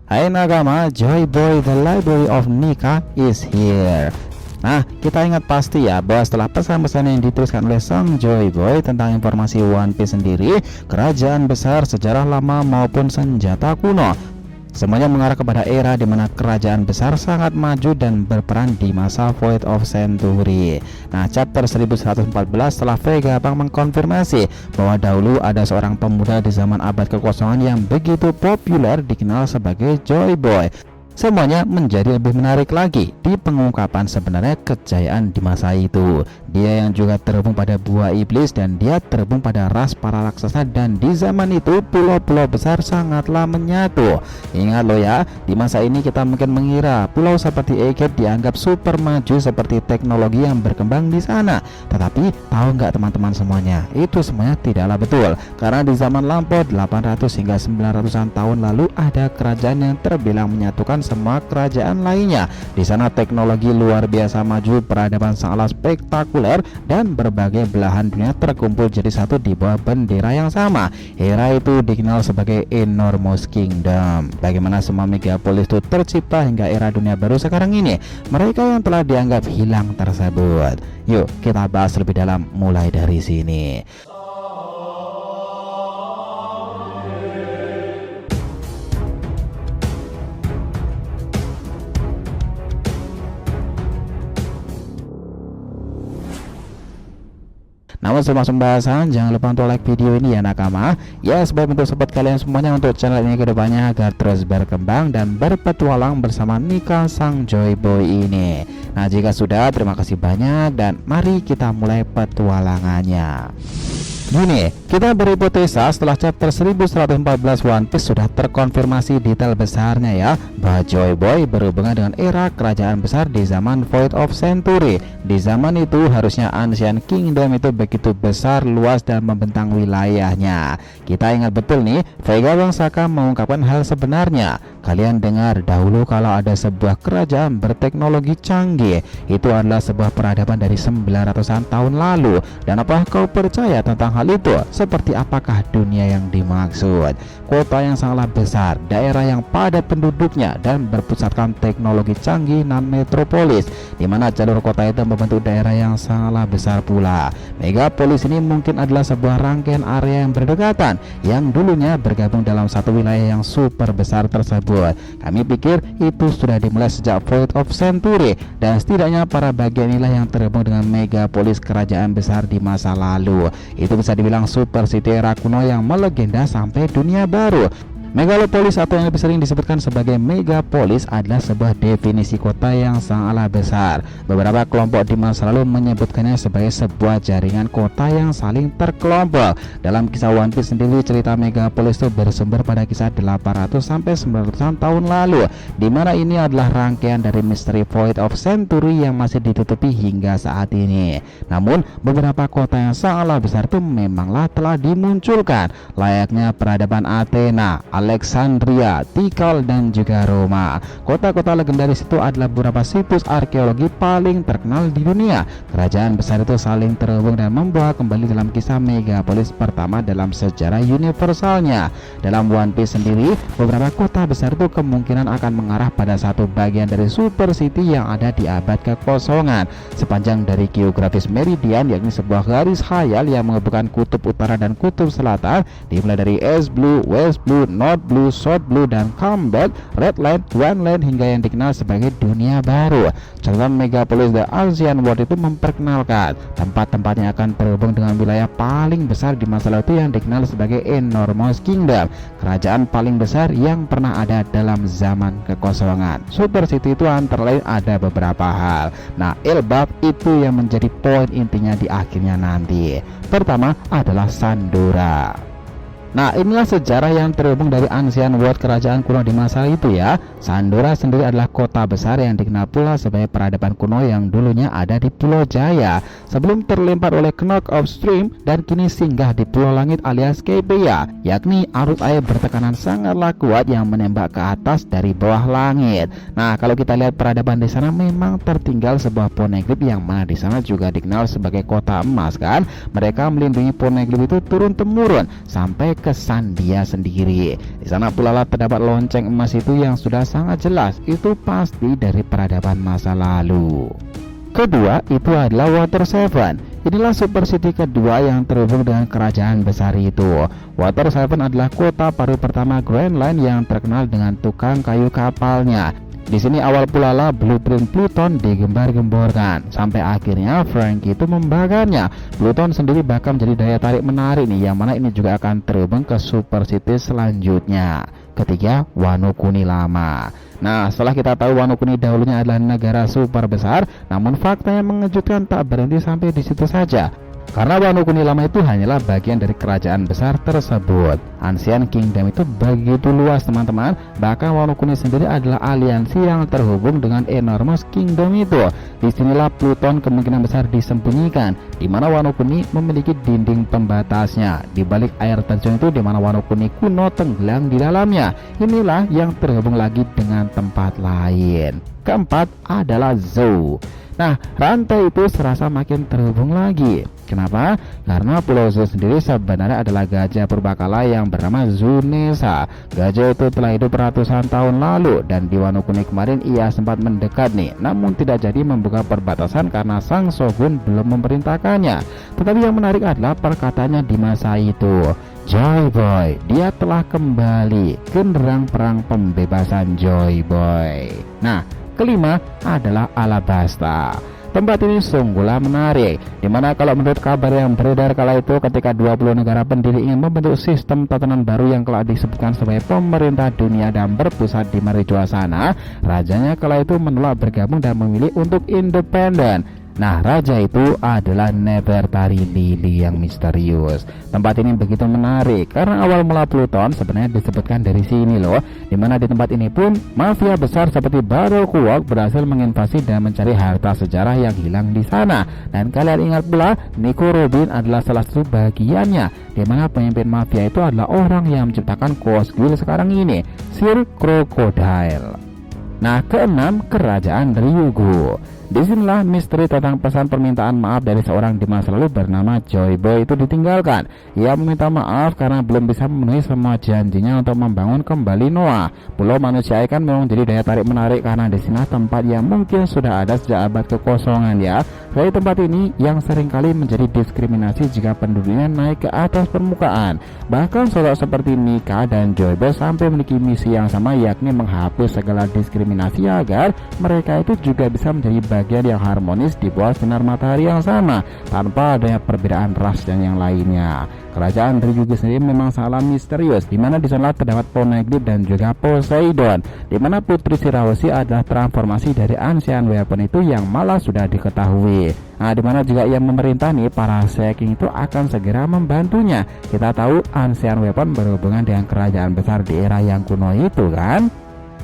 Hai nakama, Joy Boy The Library of Nika is here. Nah, kita ingat pasti ya bahwa setelah pesan-pesan yang dituliskan oleh sang Joy Boy tentang informasi One Piece sendiri, kerajaan besar, sejarah lama maupun senjata kuno, semuanya mengarah kepada era di mana kerajaan besar sangat maju dan berperan di masa Void of Century. Nah, chapter 1114 setelah Vegapunk mengkonfirmasi bahwa dahulu ada seorang pemuda di zaman abad kekosongan yang begitu populer dikenal sebagai Joy Boy. Semuanya menjadi lebih menarik lagi di pengungkapan sebenarnya kejayaan di masa itu. Dia yang juga terhubung pada buah iblis dan dia terhubung pada ras para raksasa, dan di zaman itu pulau-pulau besar sangatlah menyatu. Ingat lo ya, di masa ini kita mungkin mengira pulau seperti Egghead dianggap super maju seperti teknologi yang berkembang di sana. Tetapi tahu nggak teman-teman semuanya, itu semuanya tidaklah betul. Karena di zaman lampau 800 hingga 900-an tahun lalu ada kerajaan yang terbilang menyatukan semua kerajaan lainnya. Di sana teknologi luar biasa maju, peradaban sangatlah spektakuler, dan berbagai belahan dunia terkumpul jadi satu di bawah bendera yang sama. Era itu dikenal sebagai Enormous Kingdom. Bagaimana semua megapolis itu tercipta hingga era dunia baru sekarang ini, mereka yang telah dianggap hilang tersebut. Yuk kita bahas lebih dalam mulai dari sini. Namun sebelum masuk pembahasan, jangan lupa untuk like video ini ya nakama. Ya, sebagai bentuk support kalian semuanya untuk channel ini kedepannya agar terus berkembang dan berpetualang bersama Nika sang Joy Boy ini. Nah, jika sudah, terima kasih banyak dan mari kita mulai petualangannya. Gini, kita berhipotesa setelah chapter 1114 One Piece sudah terkonfirmasi detail besarnya ya, bahwa Joy Boy berhubungan dengan era kerajaan besar di zaman Void of Century. Di zaman itu harusnya Ancient Kingdom itu begitu besar, luas dan membentang wilayahnya. Kita ingat betul nih, Vegapunk Saka mengungkapkan hal sebenarnya. Kalian dengar dahulu kalau ada sebuah kerajaan berteknologi canggih, itu adalah sebuah peradaban dari 900-an tahun lalu. Dan apakah kau percaya tentang hal itu? Seperti apakah dunia yang dimaksud? Kota yang sangatlah besar, daerah yang padat penduduknya dan berpusatkan teknologi canggih non metropolis, di mana jalur kota itu membentuk daerah yang sangatlah besar pula. Megapolis ini mungkin adalah sebuah rangkaian area yang berdekatan yang dulunya bergabung dalam satu wilayah yang super besar tersebut. Kami pikir itu sudah dimulai sejak Void of Century, dan setidaknya para bagian inilah yang terhubung dengan megapolis kerajaan besar di masa lalu. Itu bisa dibilang super city era kuno yang melegenda sampai dunia baru. Megalopolis atau yang lebih sering disebutkan sebagai megapolis adalah sebuah definisi kota yang sangatlah besar. Beberapa kelompok di masa lalu menyebutkannya sebagai sebuah jaringan kota yang saling terkelompok. Dalam kisah One Piece sendiri, cerita megapolis itu bersumber pada kisah 800 sampai 900-an tahun lalu, di mana ini adalah rangkaian dari misteri Void of Century yang masih ditutupi hingga saat ini. Namun beberapa kota yang sangatlah besar itu memanglah telah dimunculkan, layaknya peradaban Athena, Alexandria, Tikal, dan juga Roma. Kota-kota legendaris itu adalah beberapa situs arkeologi paling terkenal di dunia. Kerajaan besar itu saling terhubung dan membawa kembali dalam kisah megapolis pertama dalam sejarah universalnya. Dalam One Piece sendiri, beberapa kota besar itu kemungkinan akan mengarah pada satu bagian dari super city yang ada di abad kekosongan. Sepanjang dari geografis meridian, yakni sebuah garis khayal yang menghubungkan kutub utara dan kutub selatan, dimulai dari East Blue, West Blue, North Blue, South Blue, dan Combat, Red Line, One Line, hingga yang dikenal sebagai dunia baru. Catatan Megapolis The Ancient World itu memperkenalkan tempat-tempatnya akan terhubung dengan wilayah paling besar di masa lalu yang dikenal sebagai Enormous Kingdom, kerajaan paling besar yang pernah ada dalam zaman kekosongan. Super City itu antara lain ada beberapa hal. Nah, Elbaf itu yang menjadi poin intinya di akhirnya nanti. Pertama adalah Sandora. Nah, inilah sejarah yang terhubung dari Ancient World, kerajaan kuno di masa itu ya. Sandora sendiri adalah kota besar yang dikenal pula sebagai peradaban kuno yang dulunya ada di Pulau Jaya sebelum terlempar oleh Knock of Stream dan kini singgah di Pulau Langit alias Skypiea, yakni arus air bertekanan sangatlah kuat yang menembak ke atas dari bawah langit. Nah, kalau kita lihat peradaban di sana memang tertinggal sebuah Poneglyph yang mana di sana juga dikenal sebagai kota emas kan. Mereka melindungi Poneglyph itu turun temurun sampai kesan dia sendiri. Di sana pula lah terdapat lonceng emas itu yang sudah sangat jelas, itu pasti dari peradaban masa lalu. Kedua itu adalah Water Seven. Inilah super city kedua yang terhubung dengan kerajaan besar itu. Water Seven adalah kota baru pertama Grand Line yang terkenal dengan tukang kayu kapalnya. Di sini awal pula lah blueprint Pluton digembar-gemborkan sampai akhirnya Franky itu membakarnya. Pluton sendiri bahkan menjadi daya tarik menarik nih, yang mana ini juga akan terhubung ke super city selanjutnya. Ketiga, Wano Kuni lama. Nah, setelah kita tahu Wano Kuni dahulunya adalah negara super besar, namun fakta yang mengejutkan tak berhenti sampai di situ saja. Karena Wano Kuni lama itu hanyalah bagian dari kerajaan besar tersebut. Ancient Kingdom itu begitu luas teman-teman. Bahkan Wano Kuni sendiri adalah aliansi yang terhubung dengan Enormous Kingdom itu. Disinilah Pluton kemungkinan besar disembunyikan, di mana Wano Kuni memiliki dinding pembatasnya. Di balik air terjun itu, di mana Wano Kuni kuno tenggelam di dalamnya. Inilah yang terhubung lagi dengan tempat lain. Keempat adalah Zoo. Nah, rantai itu serasa makin terhubung lagi. Kenapa? Karena Pulau Zoo sendiri sebenarnya adalah gajah purbakala yang bernama Zunesa. Gajah itu telah hidup ratusan tahun lalu, dan di Wano Kuni kemarin ia sempat mendekat nih, namun tidak jadi membuka perbatasan karena sang shogun belum memerintahkannya. Tetapi yang menarik adalah perkataannya di masa itu. Joy Boy, dia telah kembali ke nerang perang pembebasan Joy Boy. Nah, kelima adalah Alabasta. Tempat ini sungguhlah menarik, dimana kalau menurut kabar yang beredar kala itu, ketika 20 negara pendiri ingin membentuk sistem tatanan baru yang kelak disebutkan sebagai pemerintah dunia dan berpusat di Meritua sana, rajanya kala itu menolak bergabung dan memilih untuk independen. Nah, raja itu adalah Nefertari Lili yang misterius. Tempat ini begitu menarik karena awal mula Pluton sebenarnya disebutkan dari sini loh, dimana di tempat ini pun mafia besar seperti Baroque World berhasil menginvasi dan mencari harta sejarah yang hilang di sana. Dan kalian ingat pula, Nico Robin adalah salah satu bagiannya, dimana pemimpin mafia itu adalah orang yang menciptakan Ghost Guild sekarang ini, Sir Crocodile. Nah, keenam, kerajaan Ryugu. Disinilah misteri tentang pesan permintaan maaf dari seorang di masa lalu bernama Joy Boy itu ditinggalkan. Ia meminta maaf karena belum bisa memenuhi semua janjinya untuk membangun kembali Noah. Pulau manusia ikan memang jadi daya tarik menarik karena di sini tempat yang mungkin sudah ada sejak abad kekosongan ya. Dari tempat ini yang seringkali menjadi diskriminasi jika penduduknya naik ke atas permukaan. Bahkan sosok seperti Nika dan Joy Boy sampai memiliki misi yang sama, yakni menghapus segala diskriminasi agar mereka itu juga bisa menjadi bagian yang harmonis di bawah sinar matahari yang sama tanpa adanya perbedaan ras dan yang lainnya. Kerajaan Ryugu sendiri memang sangat misterius, di mana di sana terdapat Poneglyph dan juga Poseidon, di mana Putri Shirahoshi adalah transformasi dari Ancient Weapon itu yang malah sudah diketahui. Nah, di mana juga yang memerintah nih para Seking itu akan segera membantunya. Kita tahu Ancient Weapon berhubungan dengan kerajaan besar di era yang kuno itu kan.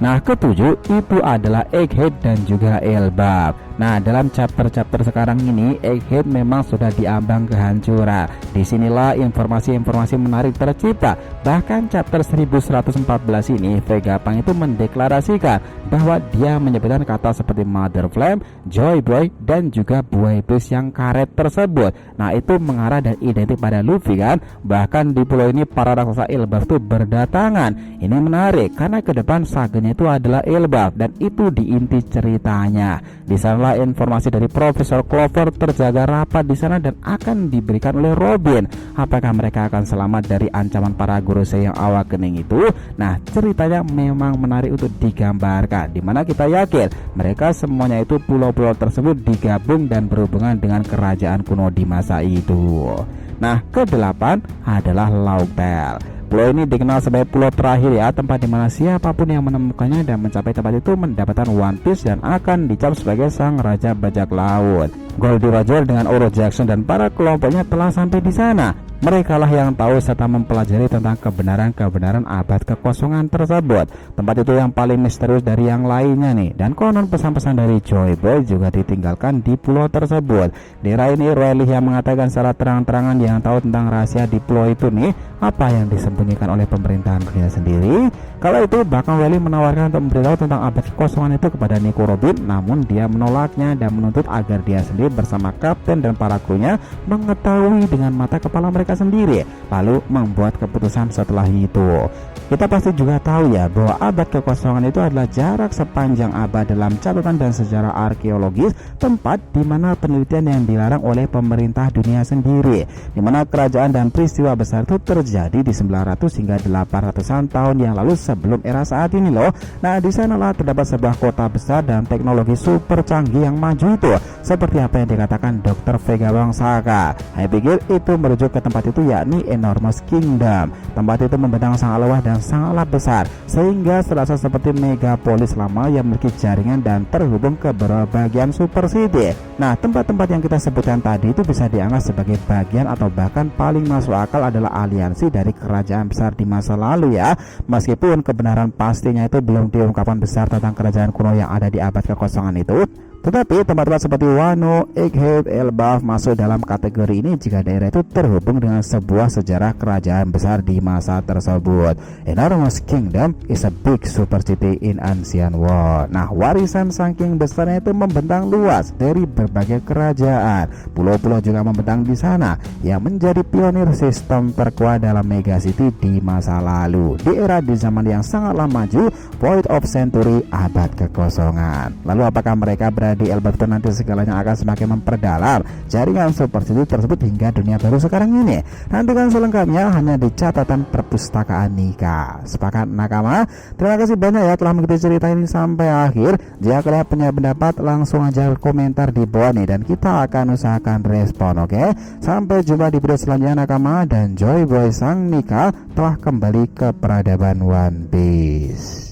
Nah, ketujuh itu adalah Egghead dan juga Elbaf. Nah, dalam chapter-chapter sekarang ini Egghead memang sudah diambang kehancuran. Disinilah informasi-informasi menarik tercipta. Bahkan chapter 1114 ini Vegapunk itu mendeklarasikan bahwa dia menyebutkan kata seperti Mother Flame, Joy Boy, dan juga buah iblis yang karet tersebut. Nah, itu mengarah dan identik pada Luffy kan. Bahkan di pulau ini para raksasa Elbaf itu berdatangan. Ini menarik karena ke depan saganya itu adalah Elbaf, dan itu di inti ceritanya. Di sana informasi dari Profesor Clover terjaga rapat di sana dan akan diberikan oleh Robin. Apakah mereka akan selamat dari ancaman para Gorosei yang awak kening itu? Nah, ceritanya memang menarik untuk digambarkan, dimana kita yakin mereka semuanya itu pulau-pulau tersebut digabung dan berhubungan dengan kerajaan kuno di masa itu. Nah, kedelapan adalah Laughtale. Pulau ini dikenal sebagai pulau terakhir ya, tempat dimana siapapun yang menemukannya dan mencapai tempat itu mendapatkan One Piece dan akan dicap sebagai sang raja bajak laut. Goldie Roger dengan Oro Jackson dan para kelompoknya telah sampai di sana. Mereka lah yang tahu serta mempelajari tentang kebenaran-kebenaran abad kekosongan tersebut. Tempat itu yang paling misterius dari yang lainnya nih. Dan konon pesan-pesan dari Joy Boy juga ditinggalkan di pulau tersebut. Di era ini Rayleigh yang mengatakan secara terang-terangan yang tahu tentang rahasia di pulau itu nih. Apa yang disembunyikan oleh pemerintahan dunia sendiri? Kala itu bahkan Welly menawarkan untuk memberitahu tentang abad kekosongan itu kepada Nico Robin, namun dia menolaknya dan menuntut agar dia sendiri bersama kapten dan para krunya mengetahui dengan mata kepala mereka sendiri, lalu membuat keputusan setelah itu. Kita pasti juga tahu ya bahwa abad kekosongan itu adalah jarak sepanjang abad dalam catatan dan sejarah arkeologis, tempat di mana penelitian yang dilarang oleh pemerintah dunia sendiri, di mana kerajaan dan peristiwa besar itu terjadi di 900 hingga 800-an tahun yang lalu sebelum era saat ini loh. Nah, di sanalah terdapat sebuah kota besar dan teknologi super canggih yang maju itu, seperti apa yang dikatakan Dr. Vega Wangsaka. Saya pikir itu merujuk ke tempat itu, yakni Enormous Kingdom. Tempat itu membentang sangat luas dan sangatlah besar, sehingga serasa seperti megapolis lama yang memiliki jaringan dan terhubung ke beberapa bagian super city. Nah, tempat-tempat yang kita sebutkan tadi itu bisa dianggap sebagai bagian atau bahkan paling masuk akal adalah aliansi dari kerajaan besar di masa lalu ya. Meskipun kebenaran pastinya itu belum diungkapkan besar tentang kerajaan kuno yang ada di abad kekosongan itu, tetapi tempat-tempat seperti Wano, Egghead, Elbaf masuk dalam kategori ini jika daerah itu terhubung dengan sebuah sejarah kerajaan besar di masa tersebut. Enormous Kingdom is a big super city in ancient world. Nah, warisan saking besarnya itu membentang luas dari berbagai kerajaan. Pulau-pulau juga membentang di sana yang menjadi pionir sistem terkuat dalam megacity di masa lalu. Di era di zaman yang sangatlah maju, void of century, abad kekosongan. Lalu apakah mereka berada di Elbaf itu nanti segalanya akan semakin memperdalam jaringan super city tersebut hingga dunia baru sekarang ini? Nantikan selengkapnya hanya di catatan perpustakaan Nika. Sepakat nakama? Terima kasih banyak ya telah mengikuti cerita ini sampai akhir. Jika kalian punya pendapat langsung aja komentar di bawah nih dan kita akan usahakan respon, oke? Sampai jumpa di video selanjutnya nakama, dan Joy Boy Sang Nika telah kembali ke peradaban One Piece.